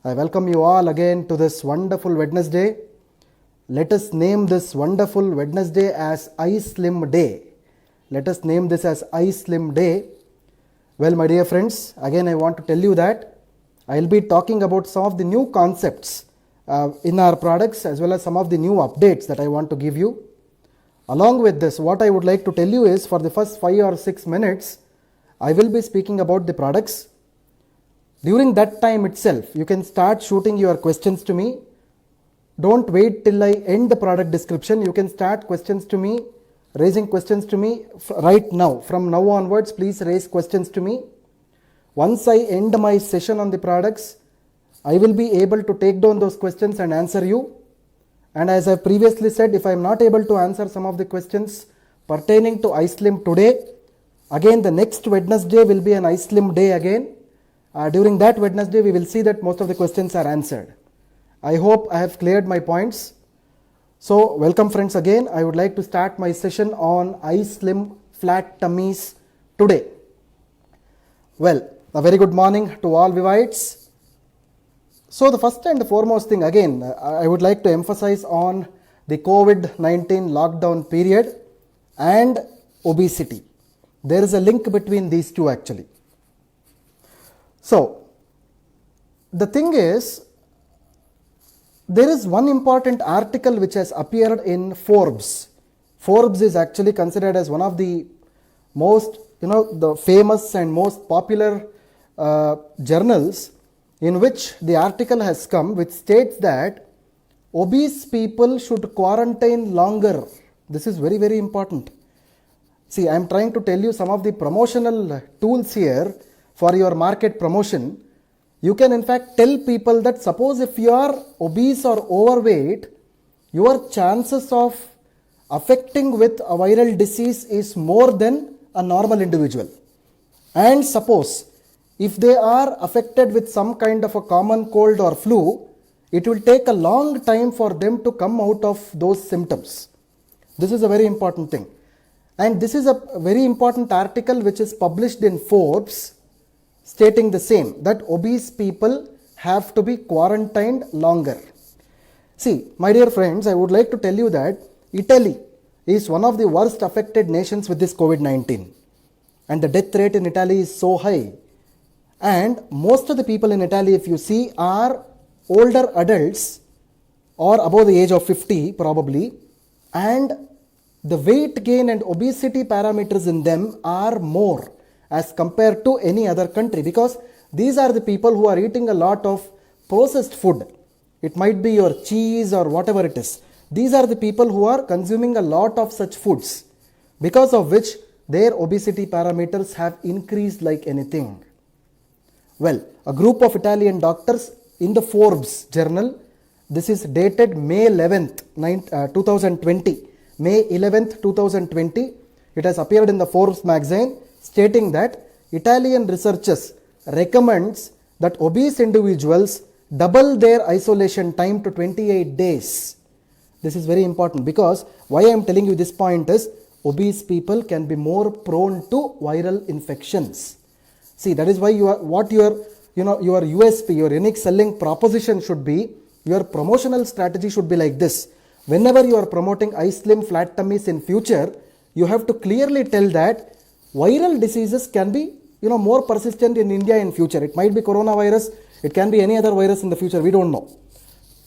I welcome you all again to this wonderful Wednesday. Let us name this wonderful Wednesday as iSlim Day. Let us name this as iSlim Day. Well, my dear friends, again I want to tell you that I will be talking about some of the new concepts in our products as well as some of the new updates that I want to give you. Along with this, what I would like to tell you is for the first 5 or 6 minutes, I will be speaking about the products. During that time itself, you can start shooting your questions to me. Don't wait till I end the product description. You can start questions to me, raising questions to me right now. From now onwards, please raise questions to me. Once I end my session on the products, I will be able to take down those questions and answer you. And as I previously said, if I am not able to answer some of the questions pertaining to iSlim today, again the next Wednesday will be an iSlim Day again. During that Wednesday, we will see that most of the questions are answered. I hope I have cleared my points. So, welcome friends again. I would like to start my session on iSlim flat tummies today. Well, a very good morning to all Vivites. So, the first and the foremost thing again, I would like to emphasize on the COVID-19 lockdown period and obesity. There is a link between these two actually. So, the thing is, there is one important article which has appeared in Forbes. Forbes is actually considered as one of the most, the famous and most popular journals, in which the article has come which states that obese people should quarantine longer. This is very, very important. See, I am trying to tell you some of the promotional tools here for your market promotion. You can in fact tell people that suppose if you are obese or overweight, your chances of affecting with a viral disease is more than a normal individual. And suppose if they are affected with some kind of a common cold or flu, it will take a long time for them to come out of those symptoms. This is a very important thing. And this is a very important article which is published in Forbes, stating the same, that obese people have to be quarantined longer. See, my dear friends, I would like to tell you that Italy is one of the worst affected nations with this COVID-19. And the death rate in Italy is so high. And most of the people in Italy, if you see, are older adults or above the age of 50 probably. And the weight gain and obesity parameters in them are more as compared to any other country, because these are the people who are eating a lot of processed food. It might be your cheese or whatever it is. These are the people who are consuming a lot of such foods, because of which their obesity parameters have increased like anything. Well, a group of Italian doctors in the Forbes journal, this is dated May 11th, 2020. May 11th, 2020, it has appeared in the Forbes magazine, stating that Italian researchers recommends that obese individuals double their isolation time to 28 days. This is very important, because why I am telling you this point is obese people can be more prone to viral infections. See, that is why your USP, your unique selling proposition should be, your promotional strategy should be like this. Whenever you are promoting iSlim flat tummies in future, you have to clearly tell that viral diseases can be more persistent in India in future. It might be coronavirus, it can be any other virus in the future, we don't know.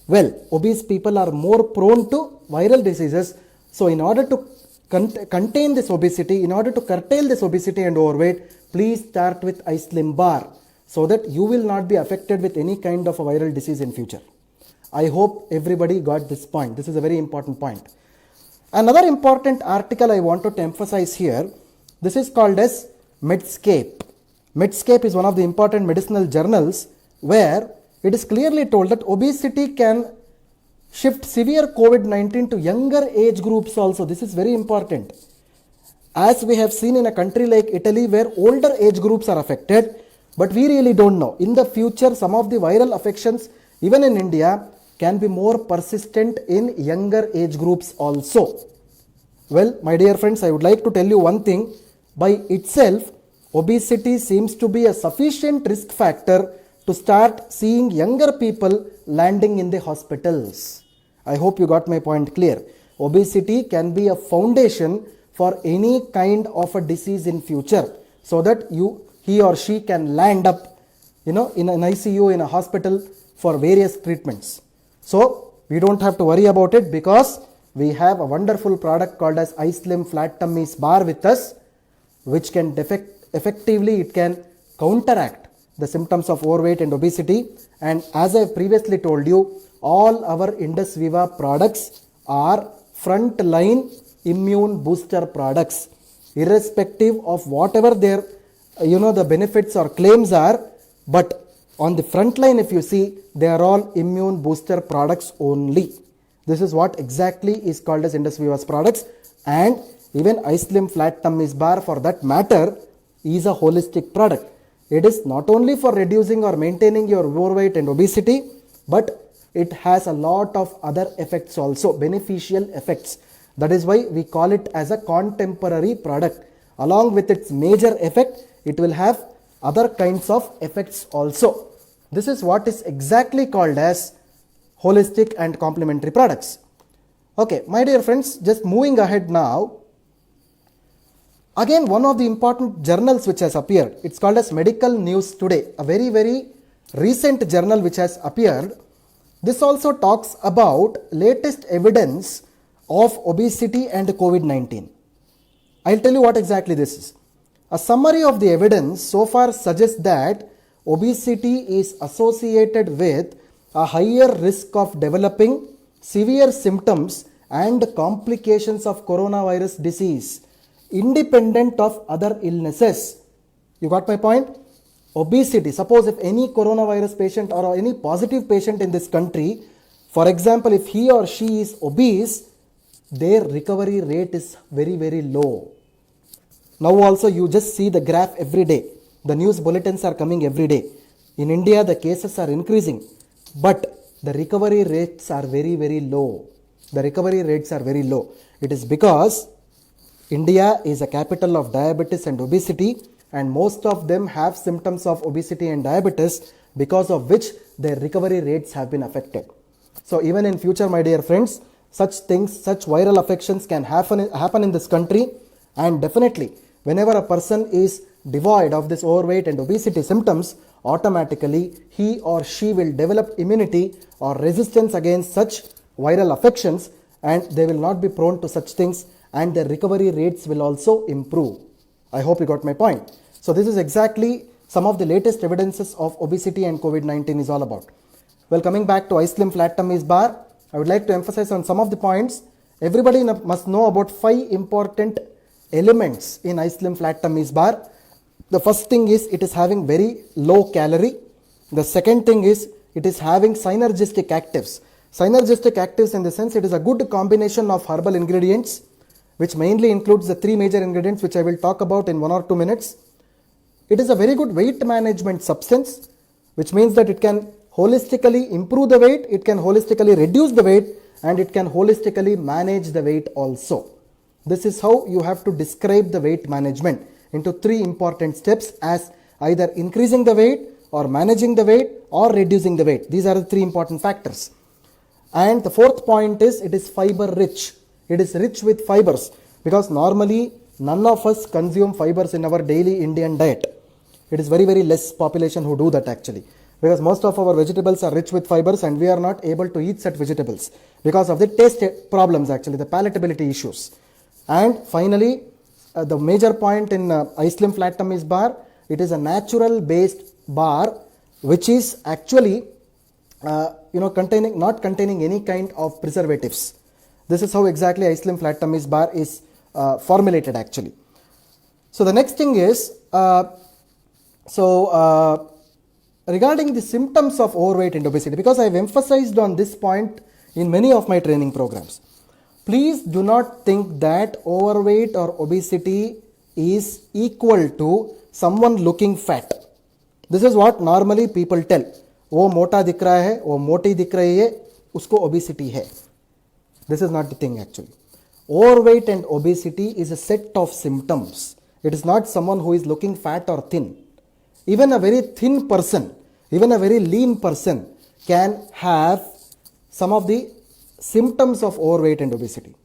Well, obese people are more prone to viral diseases. So in order to contain this obesity, in order to curtail this obesity and overweight, please start with iSlim bar, so that you will not be affected with any kind of a viral disease in future. I hope everybody got this point. This is a very important point. Another important article I wanted to emphasize here, this is called as Medscape. Medscape is one of the important medicinal journals where it is clearly told that obesity can shift severe COVID-19 to younger age groups also. This is very important. As we have seen in a country like Italy where older age groups are affected, but we really don't know. In the future, some of the viral affections, even in India, can be more persistent in younger age groups also. Well, my dear friends, I would like to tell you one thing. By itself, obesity seems to be a sufficient risk factor to start seeing younger people landing in the hospitals. I hope you got my point clear. Obesity can be a foundation for any kind of a disease in future, so that he or she can land up, in an ICU, in a hospital for various treatments. So we don't have to worry about it, because we have a wonderful product called as iSlim Flat Tummies Bar with us, which can effectively it can counteract the symptoms of overweight and obesity. And as I previously told you, all our Indus Viva products are front-line immune booster products, irrespective of whatever their the benefits or claims are. But on the front line, if you see, they are all immune booster products only. This is what exactly is called as Indus Viva's products. And even iSlim Flat Tummies Bar, for that matter, is a holistic product. It is not only for reducing or maintaining your overweight and obesity, but it has a lot of other effects also, beneficial effects. That is why we call it as a contemporary product. Along with its major effect, it will have other kinds of effects also. This is what is exactly called as holistic and complementary products. Okay, my dear friends, just moving ahead now. Again, one of the important journals which has appeared, it's called as Medical News Today, a very, very recent journal which has appeared. This also talks about latest evidence of obesity and COVID-19. I'll tell you what exactly this is. A summary of the evidence so far suggests that obesity is associated with a higher risk of developing severe symptoms and complications of coronavirus disease, independent of other illnesses. You got my point? Obesity, suppose if any coronavirus patient or any positive patient in this country, for example, if he or she is obese, their recovery rate is very, very low. Now also you just see the graph every day. The news bulletins are coming every day. In India, the cases are increasing, but the recovery rates are very, very low. The recovery rates are very low. It is because India is a capital of diabetes and obesity, and most of them have symptoms of obesity and diabetes, because of which their recovery rates have been affected. So even in future, my dear friends, such things, such viral affections can happen in this country, and definitely whenever a person is devoid of this overweight and obesity symptoms, automatically he or she will develop immunity or resistance against such viral affections, and they will not be prone to such things, and their recovery rates will also improve. I hope you got my point. So this is exactly some of the latest evidences of obesity and COVID-19 is all about. Well, coming back to iSlim Flat Tummies Bar, I would like to emphasize on some of the points. Everybody must know about 5 important elements in iSlim Flat Tummies Bar. The first thing is it is having very low calorie. The second thing is it is having synergistic actives. Synergistic actives in the sense it is a good combination of herbal ingredients, which mainly includes the 3 major ingredients which I will talk about in 1 or 2 minutes. It is a very good weight management substance, which means that it can holistically improve the weight, it can holistically reduce the weight, and it can holistically manage the weight also. This is how you have to describe the weight management into 3 important steps, as either increasing the weight or managing the weight or reducing the weight. These are the 3 important factors. And the 4th point is it is fiber rich. It is rich with fibers, because normally none of us consume fibers in our daily Indian diet. It is very, very less population who do that actually, because most of our vegetables are rich with fibers, and we are not able to eat such vegetables because of the taste problems actually, the palatability issues. And finally, the major point in iSlim Flat Tummies Bar, it is a natural based bar which is actually not containing any kind of preservatives. This is how exactly iSlim Flat Tummies Bar is formulated actually. So the next thing is, regarding the symptoms of overweight and obesity, because I have emphasized on this point in many of my training programs. Please do not think that overweight or obesity is equal to someone looking fat. This is what normally people tell. वो मोटा दिख रहा है, वो मोटी दिख रही है, उसको obesity है. This is not the thing actually. Overweight and obesity is a set of symptoms. It is not someone who is looking fat or thin. Even a very thin person, Even a very lean person can have some of the symptoms of overweight and obesity,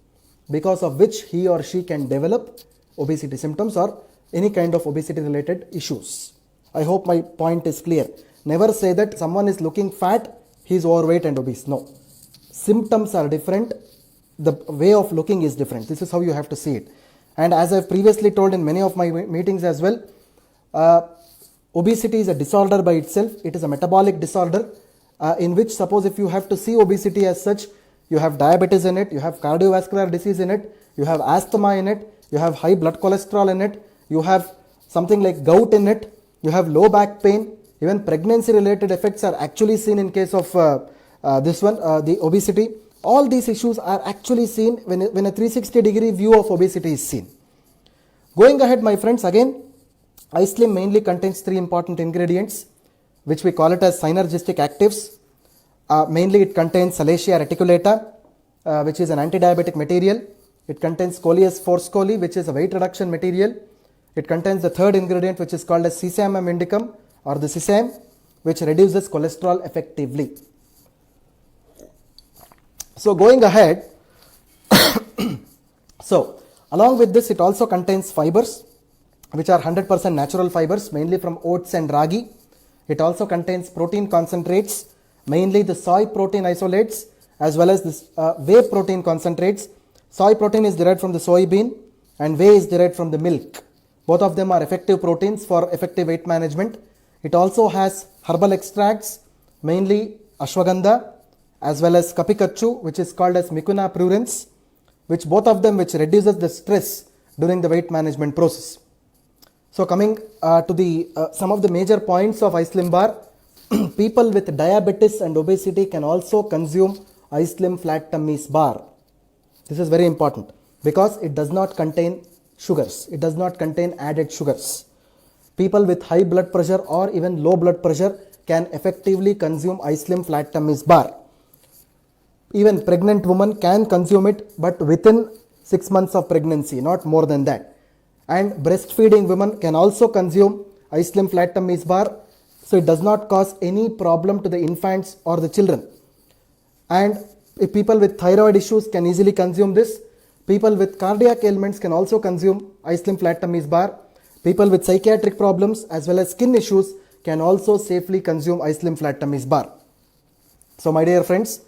because of which he or she can develop obesity symptoms or any kind of obesity related issues. I hope my point is clear. Never say that someone is looking fat, he is overweight and obese. No. Symptoms are different. The way of looking is different. This is how you have to see it. And as I've previously told in many of my meetings as well, obesity is a disorder by itself. It is a metabolic disorder in which, suppose if you have to see obesity as such, you have diabetes in it, you have cardiovascular disease in it, you have asthma in it, you have high blood cholesterol in it, you have something like gout in it, you have low back pain, even pregnancy related effects are actually seen in case of the obesity. All these issues are actually seen when a 360-degree view of obesity is seen. Going ahead, my friends, again, iSlim mainly contains 3 important ingredients, which we call it as synergistic actives. Mainly it contains Salacia reticulata, which is an anti-diabetic material. It contains Coleus forscoli, which is a weight reduction material. It contains the third ingredient, which is called as Sesamum indicum, or the sesame, which reduces cholesterol effectively. So going ahead, so along with this, it also contains fibers, which are 100% natural fibers, mainly from oats and ragi. It also contains protein concentrates, mainly the soy protein isolates, as well as this whey protein concentrates. Soy protein is derived from the soybean and whey is derived from the milk. Both of them are effective proteins for effective weight management. It also has herbal extracts, mainly ashwagandha, as well as kapikachu, which is called as Mucuna pruriens, which both of them which reduces the stress during the weight management process. So coming to the some of the major points of iSlim bar, people with diabetes and obesity can also consume iSlim flat tummies bar. This is very important because it does not contain sugars. It does not contain added sugars. People with high blood pressure or even low blood pressure can effectively consume iSlim flat tummies bar. Even pregnant women can consume it, but within 6 months of pregnancy, not more than that. And breastfeeding women can also consume iSlim flat tummies bar, so it does not cause any problem to the infants or the children. And if people with thyroid issues can easily consume this. People with cardiac ailments can also consume iSlim flat tummies bar. People with psychiatric problems as well as skin issues can also safely consume iSlim flat tummies bar. So my dear friends,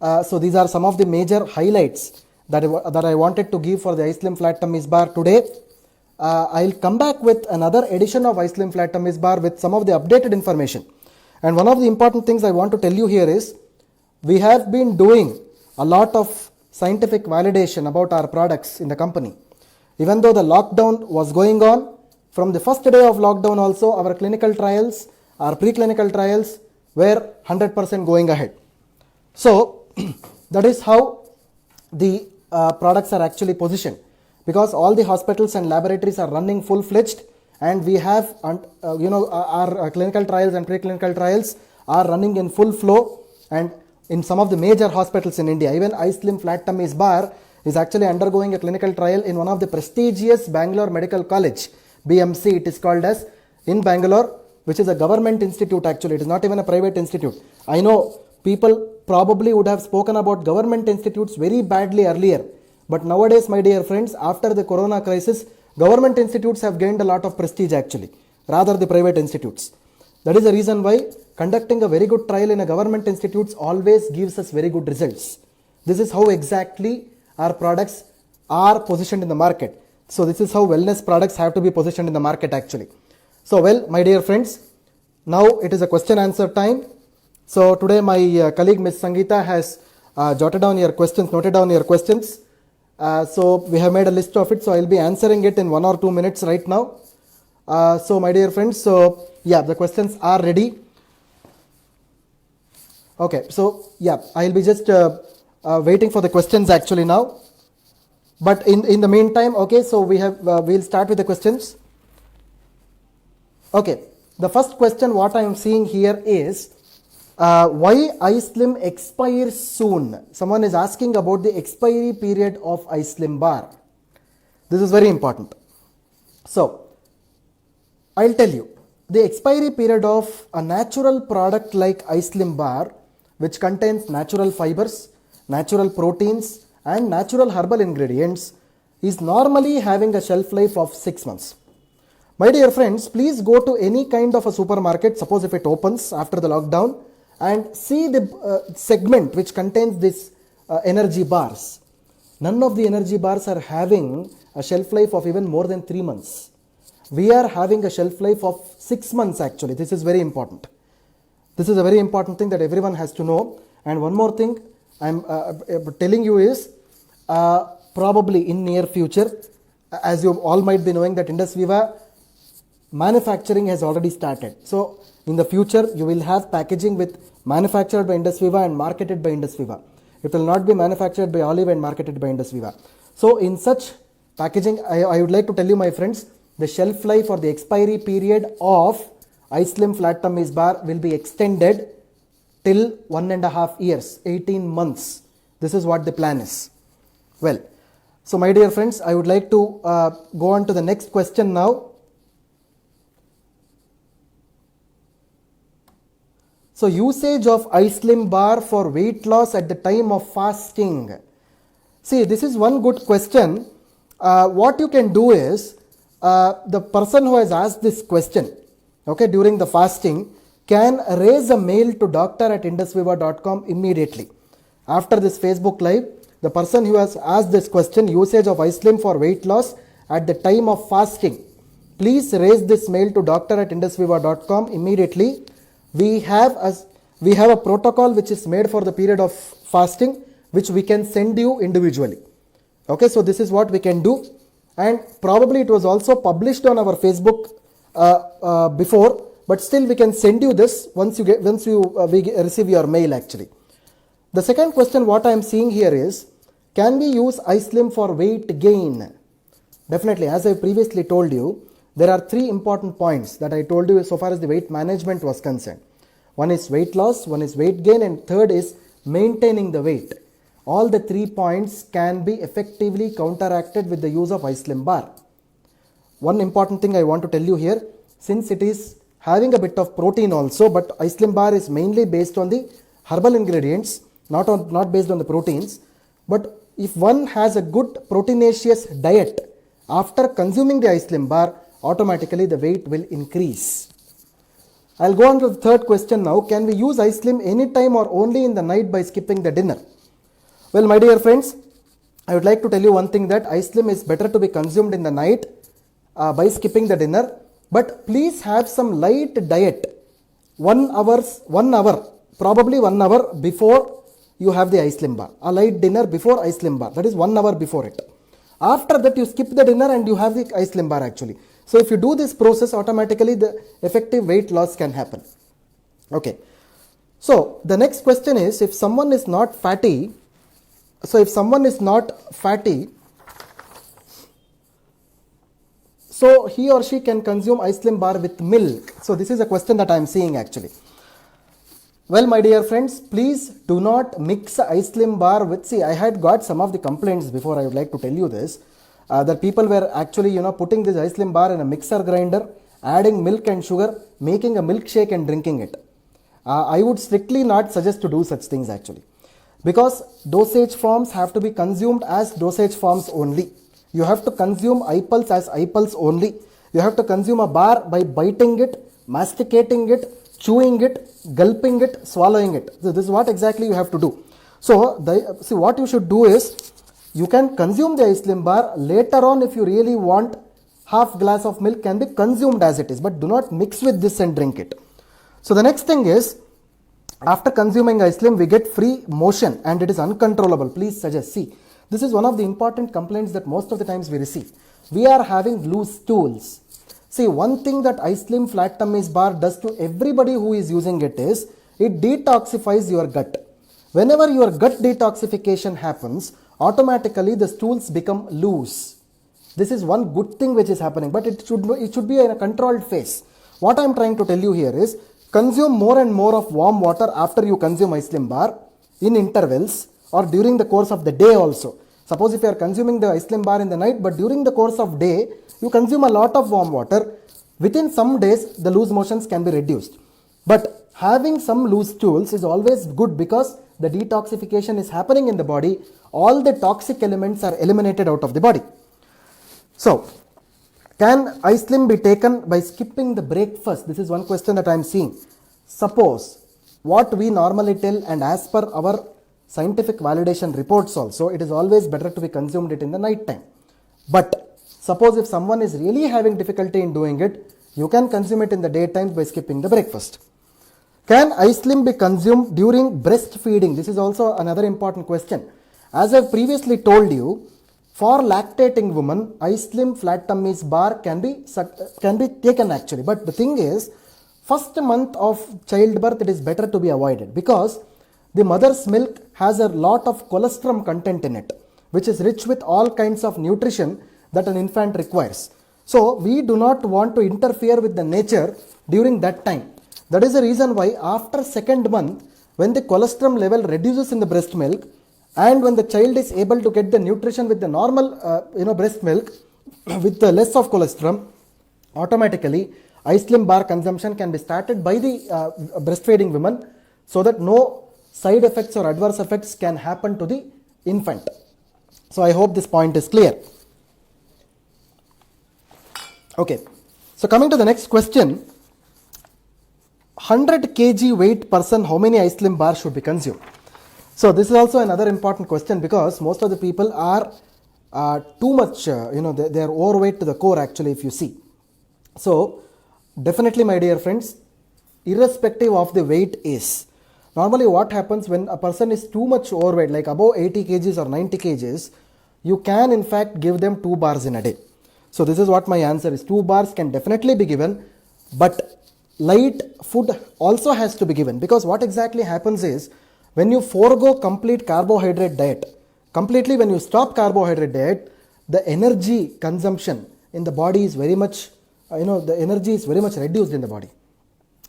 so these are some of the major highlights that I wanted to give for the iSlim flat tummies bar today. I'll come back with another edition of iSlim flat tummies bar with some of the updated information. And one of the important things I want to tell you here is, we have been doing a lot of scientific validation about our products in the company. Even though the lockdown was going on, from the first day of lockdown also, our clinical trials, our preclinical trials were 100% going ahead. So that is how the products are actually positioned, because all the hospitals and laboratories are running full-fledged, and we have our clinical trials and preclinical trials are running in full flow. And in some of the major hospitals in India, even iSlim flat tummies bar is actually undergoing a clinical trial in one of the prestigious Bangalore Medical College, BMC it is called as, in Bangalore, which is a government institute actually. It is not even a private institute. I know people probably would have spoken about government institutes very badly earlier, but nowadays, my dear friends, after the corona crisis, government institutes have gained a lot of prestige actually, rather the private institutes. That is the reason why conducting a very good trial in a government institutes always gives us very good results. This is how exactly our products are positioned in the market. So this is how wellness products have to be positioned in the market actually. So well, my dear friends, now it is a question answer time. So today my colleague Ms. Sangeeta has jotted down your questions, noted down your questions. So we have made a list of it, so I will be answering it in 1 or 2 minutes right now. So my dear friends, so yeah, the questions are ready. Okay, so yeah, I will be just waiting for the questions actually now. But in the meantime, okay, so we'll start with the questions. Okay, the first question what I am seeing here is, why iSlim expires soon? Someone is asking about the expiry period of iSlim bar. This is very important. So I'll tell you. the expiry period of a natural product like Ice Slim bar, which contains natural fibers, natural proteins and natural herbal ingredients, is normally having a shelf life of 6 months. My dear friends, please go to any kind of a supermarket, suppose if it opens after the lockdown, and see the segment which contains this energy bars. None of the energy bars are having a shelf life of even more than 3 months. We are having a shelf life of 6 months actually. This is very important. This is a very important thing that everyone has to know. And one more thing I am telling you is, probably in near future, as you all might be knowing that Indus Viva manufacturing has already started. So in the future you will have packaging with manufactured by Indus Viva and marketed by Indus Viva. It will not be manufactured by Olive and marketed by Indus Viva. So in such packaging, I would like to tell you, my friends, the shelf life or the expiry period of Ice Slim Flat Tummies Bar will be extended till 1.5 years, 18 months. This is what the plan is. Well, so my dear friends, I would like to go on to the next question now. So usage of Ice Slim bar for weight loss at the time of fasting. See, this is one good question. What you can do is, the person who has asked this question, okay, during the fasting, can raise a mail to doctor@indusviva.com immediately. After this Facebook live, the person who has asked this question, usage of Ice Slim for weight loss at the time of fasting, please raise this mail to doctor@indusviva.com immediately. We have a protocol which is made for the period of fasting, which we can send you individually. Okay, so this is what we can do, and probably it was also published on our Facebook before, but still we can send you this once we receive your mail actually. The second question what I am seeing here is, can we use Ice Slim for weight gain? Definitely, as I previously told you, there are 3 important points that I told you so far as the weight management was concerned. One is weight loss, one is weight gain, and third is maintaining the weight. All the 3 points can be effectively counteracted with the use of Ice Slim bar. One important thing I want to tell you here, since it is having a bit of protein also, but Ice Slim bar is mainly based on the herbal ingredients, not based on the proteins. But if one has a good proteinaceous diet after consuming the Ice Slim bar, automatically the weight will increase. I'll go on to the third question now. Can we use Ice Slim anytime or only in the night by skipping the dinner? Well, my dear friends, I would like to tell you one thing, that Ice Slim is better to be consumed in the night by skipping the dinner. But please have some light diet, 1 hour, probably 1 hour before you have the Ice Slim bar. A light dinner before Ice Slim bar, that is 1 hour before it. After that you skip the dinner and you have the Ice Slim bar actually. So if you do this process, automatically the effective weight loss can happen. Okay. So the next question is, if someone is not fatty, so he or she can consume Ice Slim bar with milk. So this is a question that I am seeing actually. Well, my dear friends, please do not mix Ice Slim bar with, see, I had got some of the complaints before, I would like to tell you this, that people were actually, putting this Ice Slim bar in a mixer grinder, adding milk and sugar, making a milkshake and drinking it. I would strictly not suggest to do such things actually, because dosage forms have to be consumed as dosage forms only. You have to consume iPulse as iPulse only. You have to consume a bar by biting it, masticating it, chewing it, gulping it, swallowing it. So this is what exactly you have to do. So see, what you should do is, you can consume the Ice Slim bar later on. If you really want, half glass of milk can be consumed as it is, but do not mix with this and drink it. So the next thing is, after consuming Ice Slim, we get free motion and it is uncontrollable. Please suggest. See, this is one of the important complaints that most of the times we receive. We are having loose stools. See, one thing that Ice Slim Flat Tummies bar does to everybody who is using it is, it detoxifies your gut. Whenever your gut detoxification happens, automatically the stools become loose. This is one good thing which is happening, but it should be in a controlled phase. What I am trying to tell you here is, consume more and more of warm water after you consume Ice Slim bar in intervals or during the course of the day also. Suppose if you are consuming the Ice Slim bar in the night, but during the course of day, you consume a lot of warm water. within some days the loose motions can be reduced. But having some loose stools is always good because the detoxification is happening in the body. All the toxic elements are eliminated out of the body. So, can ice limb be taken by skipping the breakfast? This is one question that I am seeing. Suppose what we normally tell, and as per our scientific validation reports also, it is always better to be consumed it in the night time. But suppose if someone is really having difficulty in doing it, you can consume it in the daytime by skipping the breakfast. Can ice limb be consumed during breastfeeding? This is also another important question. As I have previously told you, for lactating women, ice limb flat tummy's bar can be taken actually. But the thing is, first month of childbirth it is better to be avoided because the mother's milk has a lot of colostrum content in it, which is rich with all kinds of nutrition that an infant requires. So we do not want to interfere with the nature during that time. That is the reason why after second month, when the colostrum level reduces in the breast milk, and when the child is able to get the nutrition with the normal breast milk with the less of colostrum, automatically ice limb bar consumption can be started by the breastfeeding women, so that no side effects or adverse effects can happen to the infant. So I hope this point is clear. Okay, so coming to the next question, 100 kg weight person, how many ice limb bars should be consumed? So this is also another important question because most of the people are too much, they are overweight to the core actually, if you see. So definitely, my dear friends, irrespective of the weight is, normally what happens when a person is too much overweight, like above 80 kgs or 90 kgs, you can in fact give them 2 bars in a day. So this is what my answer is. 2 bars can definitely be given, but light food also has to be given, because what exactly happens is, when you forego complete carbohydrate diet, completely when you stop carbohydrate diet, the energy consumption in the body is very much, the energy is very much reduced in the body.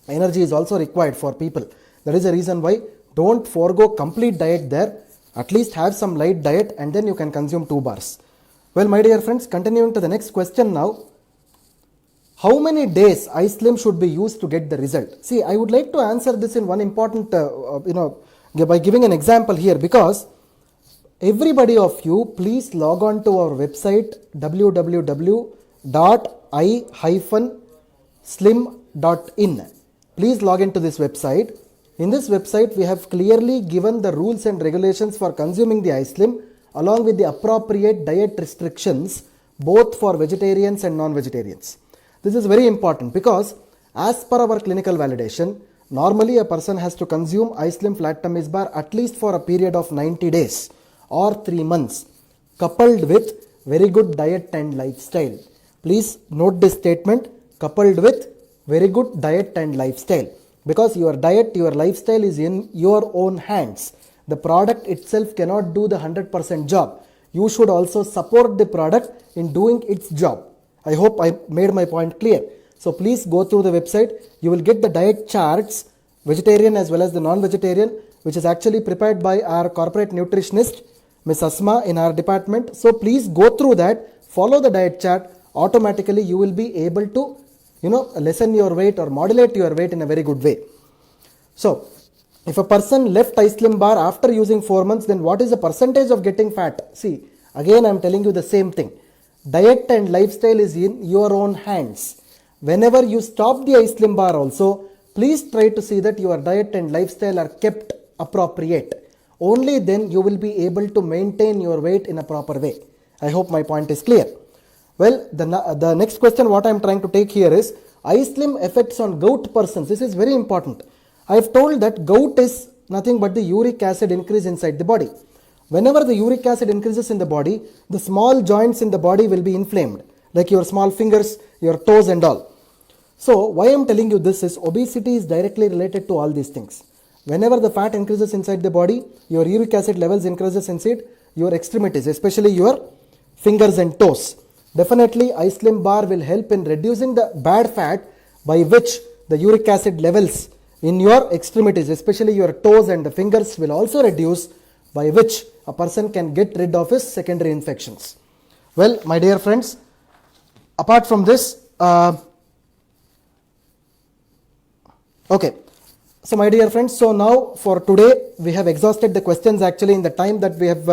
Energy is also required for people. That is the reason why don't forego complete diet there. At least have some light diet and then you can consume 2 bars. Well, my dear friends, continuing to the next question now. How many days ice limb should be used to get the result? See, I would like to answer this in one important, by giving an example here, because everybody of you, please log on to our website www.i-slim.in. Please log into this website. In this website, we have clearly given the rules and regulations for consuming the ice limb, along with the appropriate diet restrictions, both for vegetarians and non-vegetarians. This is very important because as per our clinical validation, normally a person has to consume ice limb flat tummy's bar at least for a period of 90 days or 3 months, coupled with very good diet and lifestyle. Please note this statement, coupled with very good diet and lifestyle, because your diet, your lifestyle is in your own hands. The product itself cannot do the 100% job. You should also support the product in doing its job. I hope I made my point clear. So please go through the website. You will get the diet charts, vegetarian as well as the non-vegetarian, which is actually prepared by our corporate nutritionist, Ms. Asma, in our department. So please go through that, follow the diet chart. Automatically you will be able to, lessen your weight or modulate your weight in a very good way. So if a person left ice limb bar after using 4 months, then what is the percentage of getting fat? See, again I am telling you the same thing. Diet and lifestyle is in your own hands. Whenever you stop the ice limb bar also, please try to see that your diet and lifestyle are kept appropriate. Only then you will be able to maintain your weight in a proper way. I hope my point is clear. Well, the next question what I am trying to take here is ice limb effects on gout persons. This is very important. I have told that gout is nothing but the uric acid increase inside the body. Whenever the uric acid increases in the body, the small joints in the body will be inflamed, like your small fingers, your toes and all. So why I am telling you this is obesity is directly related to all these things. Whenever the fat increases inside the body, your uric acid levels increases inside your extremities, especially your fingers and toes. Definitely ice limb bar will help in reducing the bad fat, by which the uric acid levels in your extremities, especially your toes and the fingers, will also reduce, by which a person can get rid of his secondary infections. Well, my dear friends, apart from this, Okay. So my dear friends, so now for today we have exhausted the questions actually in the time that we have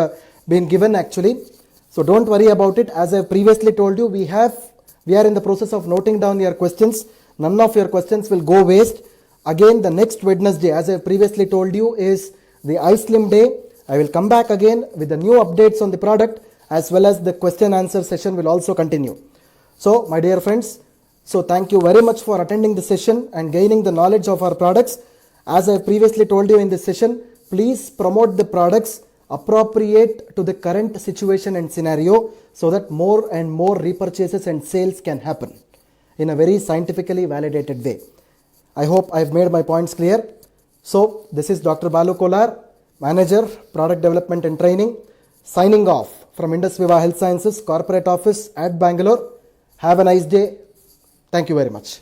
been given actually. So don't worry about it. As I previously told you, we are in the process of noting down your questions. None of your questions will go waste. Again, the next Wednesday, as I previously told you, is the iSlim day. I will come back again with the new updates on the product, as well as the question answer session will also continue. So my dear friends, so thank you very much for attending the session and gaining the knowledge of our products. As I previously told you in this session, please promote the products appropriate to the current situation and scenario so that more and more repurchases and sales can happen in a very scientifically validated way. I hope I've made my points clear. So this is Dr. Balu Kolar, Manager, Product Development and Training, signing off from Indus Viva Health Sciences Corporate Office at Bangalore. Have a nice day. Thank you very much.